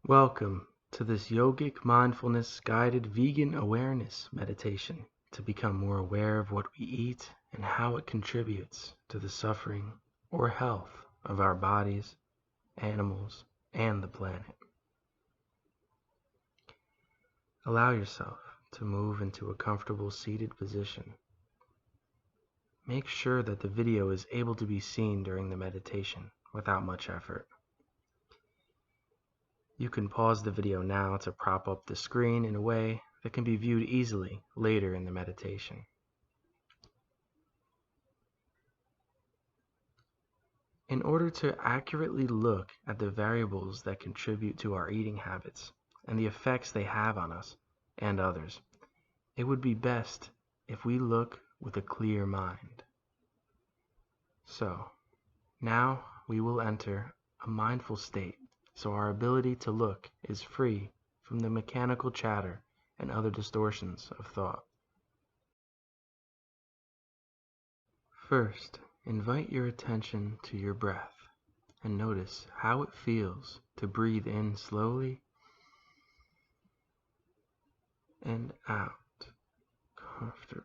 Welcome to this Yogic Mindfulness guided vegan awareness meditation to become more aware of what we eat and how it contributes to the suffering or health of our bodies, animals, and the planet. Allow yourself to move into a comfortable seated position. Make sure that the video is able to be seen during the meditation without much effort. You can pause the video now to prop up the screen in a way that can be viewed easily later in the meditation. In order to accurately look at the variables that contribute to our eating habits and the effects they have on us and others, it would be best if we look with a clear mind. So, now we will enter a mindful state so our ability to look is free from the mechanical chatter and other distortions of thought. First, invite your attention to your breath and notice how it feels to breathe in slowly and out comfortably.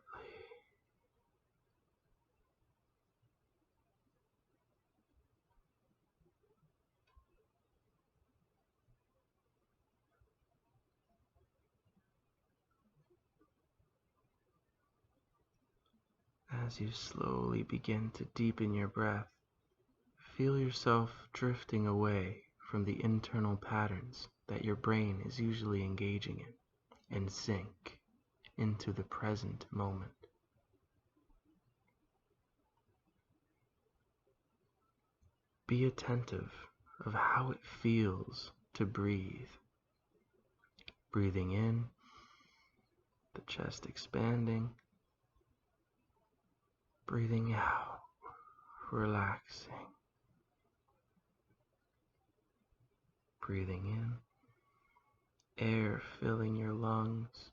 As you slowly begin to deepen your breath, feel yourself drifting away from the internal patterns that your brain is usually engaging in and sink into the present moment. Be attentive of how it feels to breathe. Breathing in, the chest expanding. Breathing out, relaxing. Breathing in, air filling your lungs.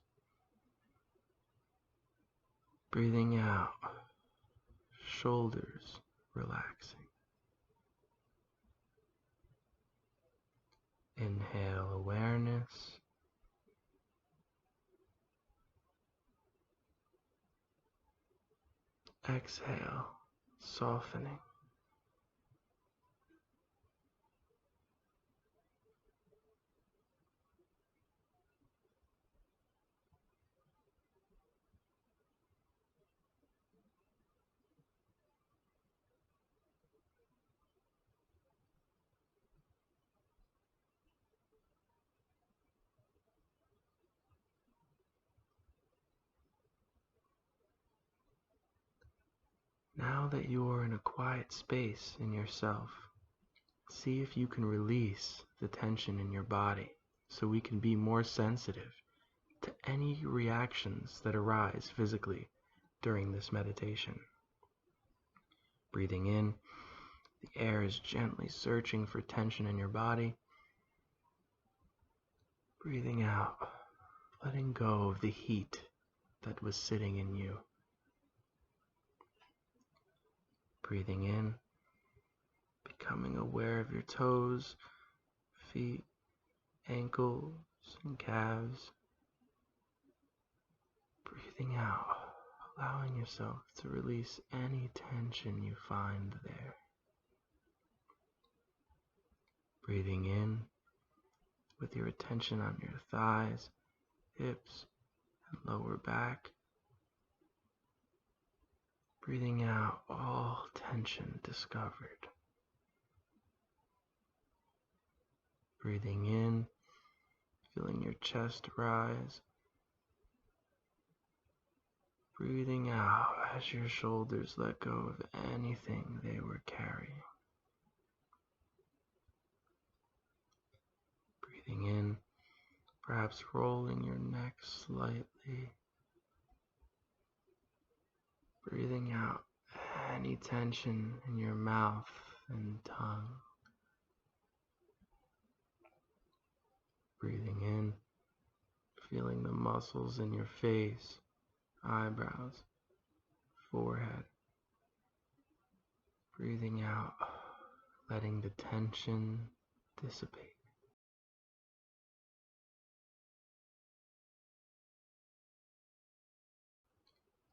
Breathing out, shoulders relaxing. Inhale awareness. Exhale, softening. Now that you are in a quiet space in yourself, see if you can release the tension in your body so we can be more sensitive to any reactions that arise physically during this meditation. Breathing in, the air is gently searching for tension in your body. Breathing out, letting go of the heat that was sitting in you. Breathing in, becoming aware of your toes, feet, ankles, and calves. Breathing out, allowing yourself to release any tension you find there. Breathing in with your attention on your thighs, hips, and lower back. Breathing out all tension discovered. Breathing in, feeling your chest rise. Breathing out as your shoulders let go of anything they were carrying. Breathing in, perhaps rolling your neck slightly. Breathing out any tension in your mouth and tongue. Breathing in, feeling the muscles in your face, eyebrows, forehead. Breathing out, letting the tension dissipate.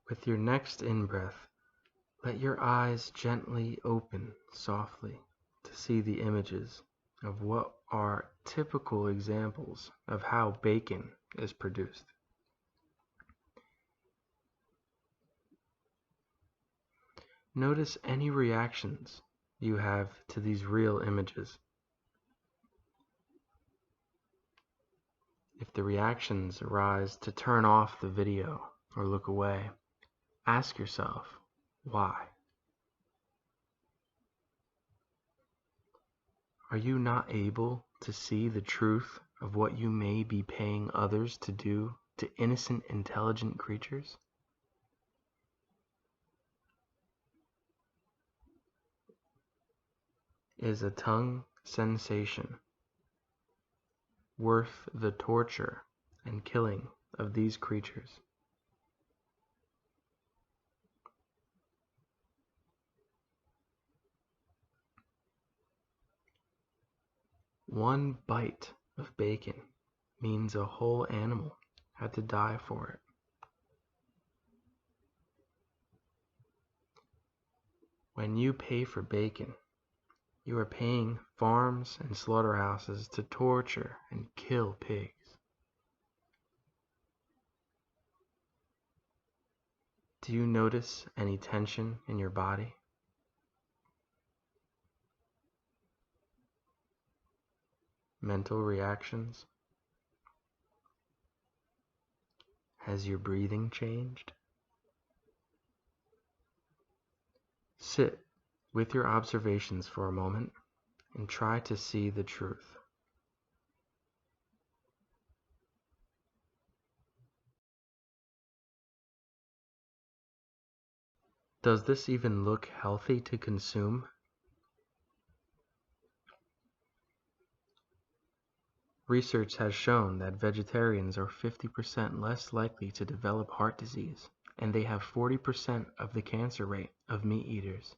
With your next in-breath, let your eyes gently open softly to see the images of what are typical examples of how bacon is produced. Notice any reactions you have to these real images. If the reactions arise to turn off the video or look away, ask yourself, why? Are you not able to see the truth of what you may be paying others to do to innocent, intelligent creatures? Is a tongue sensation worth the torture and killing of these creatures? One bite of bacon means a whole animal had to die for it. When you pay for bacon, you are paying farms and slaughterhouses to torture and kill pigs. Do you notice any tension in your body? Mental reactions? Has your breathing changed? Sit with your observations for a moment and try to see the truth. Does this even look healthy to consume? Research has shown that vegetarians are 50% less likely to develop heart disease, and they have 40% of the cancer rate of meat eaters.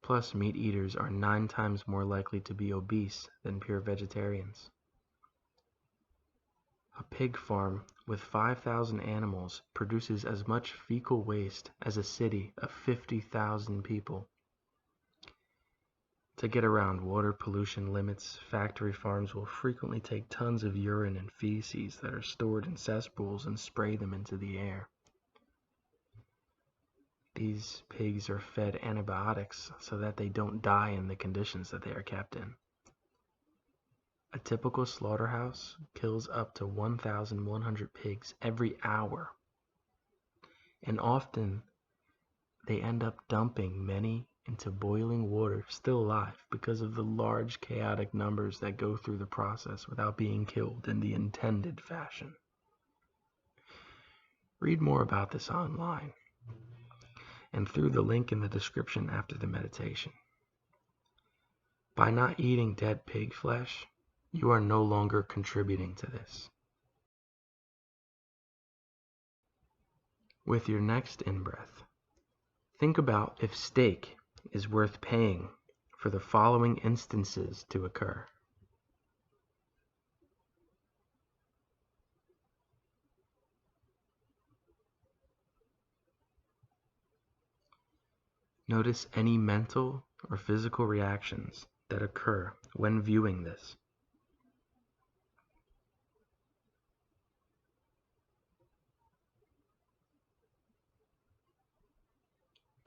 Plus, meat eaters are 9 times more likely to be obese than pure vegetarians. A pig farm with 5,000 animals produces as much fecal waste as a city of 50,000 people. To get around water pollution limits, factory farms will frequently take tons of urine and feces that are stored in cesspools and spray them into the air. These pigs are fed antibiotics so that they don't die in the conditions that they are kept in. A typical slaughterhouse kills up to 1,100 pigs every hour, and often they end up dumping many into boiling water still alive because of the large chaotic numbers that go through the process without being killed in the intended fashion. Read more about this online and through the link in the description after the meditation. By not eating dead pig flesh, you are no longer contributing to this. With your next in-breath, think about if steak is worth paying for the following instances to occur. Notice any mental or physical reactions that occur when viewing this.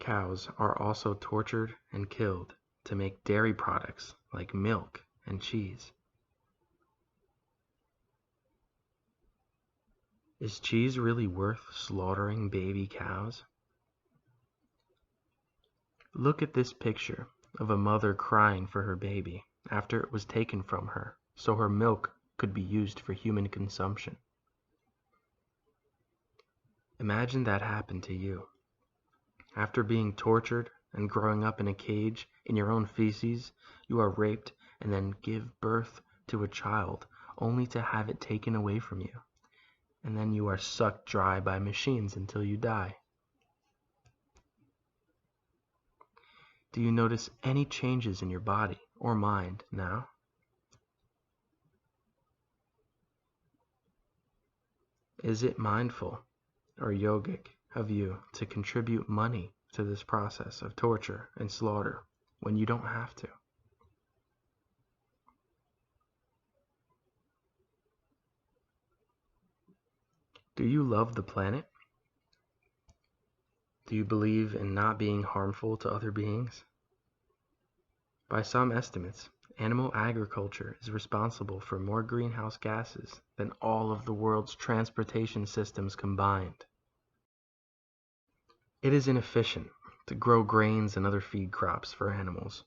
Cows are also tortured and killed to make dairy products like milk and cheese. Is cheese really worth slaughtering baby cows? Look at this picture of a mother crying for her baby after it was taken from her so her milk could be used for human consumption. Imagine that happened to you. After being tortured and growing up in a cage in your own feces, you are raped and then give birth to a child only to have it taken away from you. And then you are sucked dry by machines until you die. Do you notice any changes in your body or mind now? Is it mindful or yogic of you to contribute money to this process of torture and slaughter when you don't have to? Do you love the planet? Do you believe in not being harmful to other beings? By some estimates, animal agriculture is responsible for more greenhouse gases than all of the world's transportation systems combined. It is inefficient to grow grains and other feed crops for animals.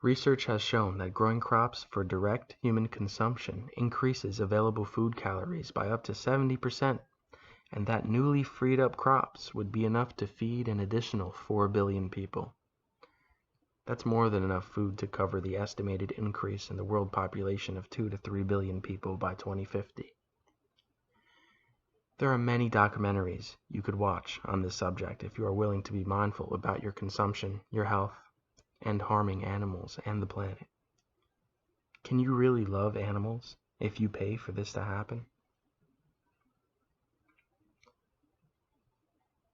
Research has shown that growing crops for direct human consumption increases available food calories by up to 70%, and that newly freed up crops would be enough to feed an additional 4 billion people. That's more than enough food to cover the estimated increase in the world population of 2 to 3 billion people by 2050. There are many documentaries you could watch on this subject if you are willing to be mindful about your consumption, your health, and harming animals and the planet. Can you really love animals if you pay for this to happen?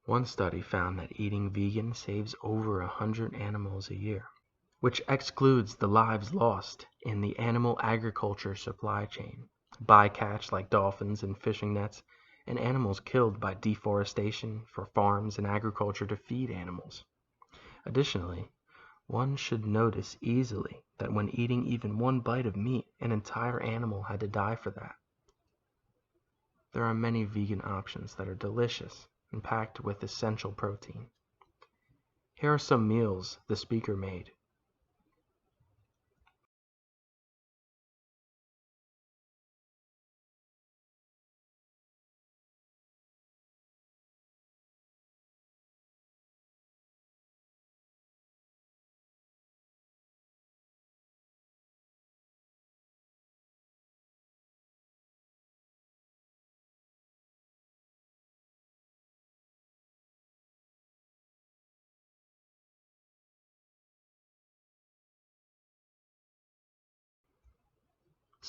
One study found that eating vegan saves over 100 animals a year, which excludes the lives lost in the animal agriculture supply chain, bycatch like dolphins and fishing nets, and animals killed by deforestation for farms and agriculture to feed animals. Additionally, one should notice easily that when eating even one bite of meat, an entire animal had to die for that. There are many vegan options that are delicious and packed with essential protein. Here are some meals the speaker made.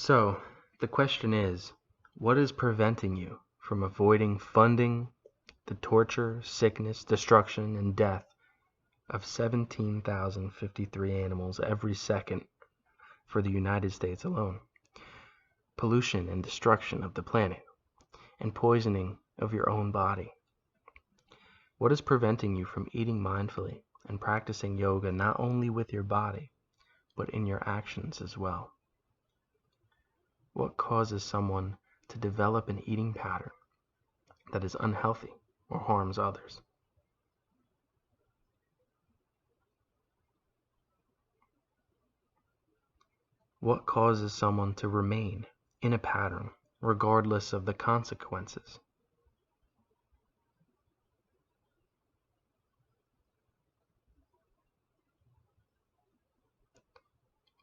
So, the question is, what is preventing you from avoiding funding the torture, sickness, destruction, and death of 17,053 animals every second for the United States alone? Pollution and destruction of the planet, and poisoning of your own body. What is preventing you from eating mindfully and practicing yoga not only with your body, but in your actions as well? What causes someone to develop an eating pattern that is unhealthy or harms others? What causes someone to remain in a pattern regardless of the consequences?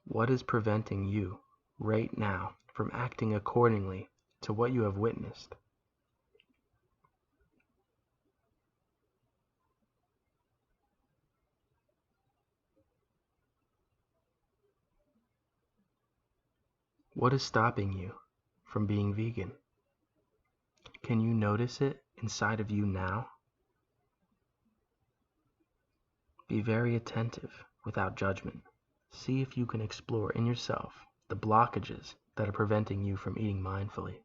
What is preventing you right now from acting accordingly to what you have witnessed? What is stopping you from being vegan? Can you notice it inside of you now? Be very attentive without judgment. See if you can explore in yourself the blockages that are preventing you from eating mindfully.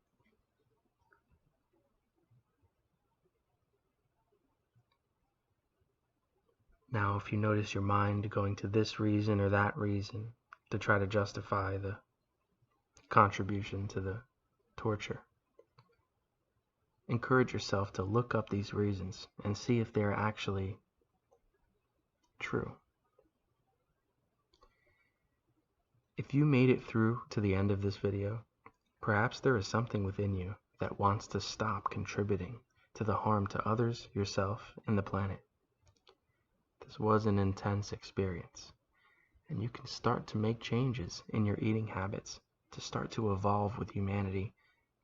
Now, if you notice your mind going to this reason or that reason to try to justify the contribution to the torture, encourage yourself to look up these reasons and see if they're actually true. If you made it through to the end of this video, perhaps there is something within you that wants to stop contributing to the harm to others, yourself, and the planet. This was an intense experience, and you can start to make changes in your eating habits to start to evolve with humanity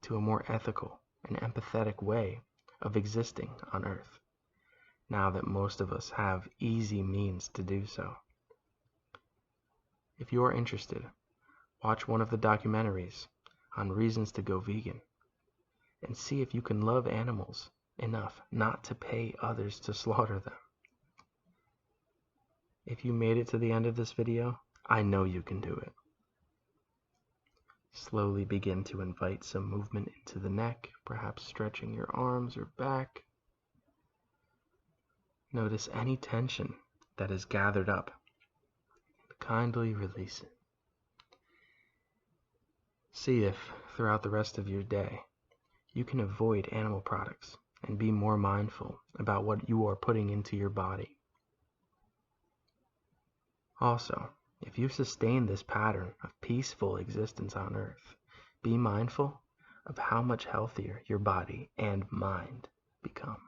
to a more ethical and empathetic way of existing on Earth, now that most of us have easy means to do so. If you are interested, watch one of the documentaries on reasons to go vegan and see if you can love animals enough not to pay others to slaughter them. If you made it to the end of this video, I know you can do it. Slowly begin to invite some movement into the neck, perhaps stretching your arms or back. Notice any tension that is gathered up. Kindly release it. See if, throughout the rest of your day, you can avoid animal products and be more mindful about what you are putting into your body. Also, if you sustain this pattern of peaceful existence on Earth, be mindful of how much healthier your body and mind become.